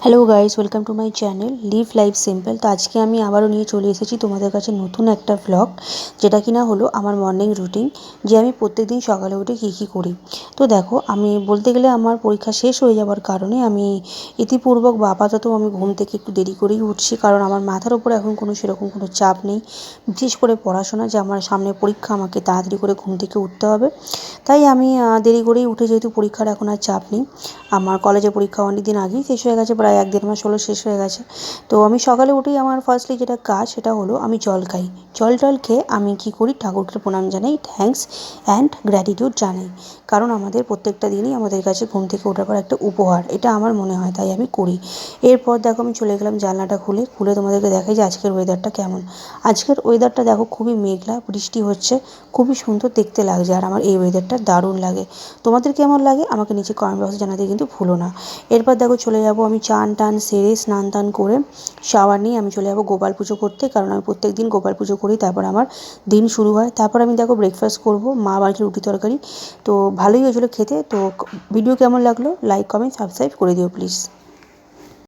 Hello guys, welcome to my channel leave life simple. তো আজকে আমি আবারও নিয়ে চলে এসেছি তোমাদের কাছে নতুন একটা ভ্লগ, যেটা কিনা হলো আমার মর্নিং রুটিন, যে আমি প্রত্যেকদিন সকালে উঠে কী করি। তো দেখো, আমি বলতে গেলে আমার পরীক্ষা শেষ হয়ে যাওয়ার কারণে আমি ইতিপূর্বক বা আপাতত আমি ঘুম থেকে একটু দেরি করেই উঠছি, কারণ আমার মাথার ওপরে এখন সেরকম কোনো চাপ নেই, বিশেষ করে পড়াশোনা, যে আমার সামনে পরীক্ষা, আমাকে তাড়াতাড়ি করে ঘুম থেকে উঠতে হবে। তাই আমি দেরি করেই উঠে, যেহেতু পরীক্ষার এখন আর চাপ নেই, আমার কলেজে পরীক্ষা অনেক দিন আগেই শেষ হয়ে গেছে, প্রায় 1-1.5 মাস হলো শেষ হয়ে গেছে। তো আমি সকালে উঠেই আমার ফার্স্টলি যেটা কাজ সেটা হলো আমি জল খাই। জল খেয়ে আমি কী করি, ঠাকুরকে প্রণাম জানাই, থ্যাঙ্কস অ্যান্ড গ্র্যাটিটিউড জানাই, কারণ আমাদের প্রত্যেকটা দিনই আমাদের কাছে ঘুম থেকে ওঠার পর একটা উপহার, এটা আমার মনে হয়, তাই আমি করি। এরপর দেখো, আমি চলে গেলাম জানলাটা খুলে তোমাদেরকে দেখাই যে আজকের ওয়েদারটা কেমন। আজকের ওয়েদারটা দেখো, খুবই মেঘলা, বৃষ্টি হচ্ছে, খুবই সুন্দর দেখতে লাগছে, আর আমার এই ওয়েদারটা দারুণ লাগে। তোমাদের কেমন লাগে আমাকে নিচে কমেন্ট বক্সে জানাতে কিন্তু ভুলো না। এরপর দেখো, চলে যাব আমি চান টান সেরে, স্নান টান করে, শাওয়ার নিয়ে আমি চলে যাব গোপাল পুজো করতে, কারণ আমি প্রত্যেক দিন গোপাল পুজো করি, তারপর আমার দিন শুরু হয়। তারপর আমি দেখো ব্রেকফাস্ট করব, মা বানিয়েছে রুটি তরকারি, তো ভালোই হয়েছিলো খেতে। তো ভিডিও কেমন লাগলো, লাইক কমেন্ট সাবস্ক্রাইব করে দিও প্লিজ।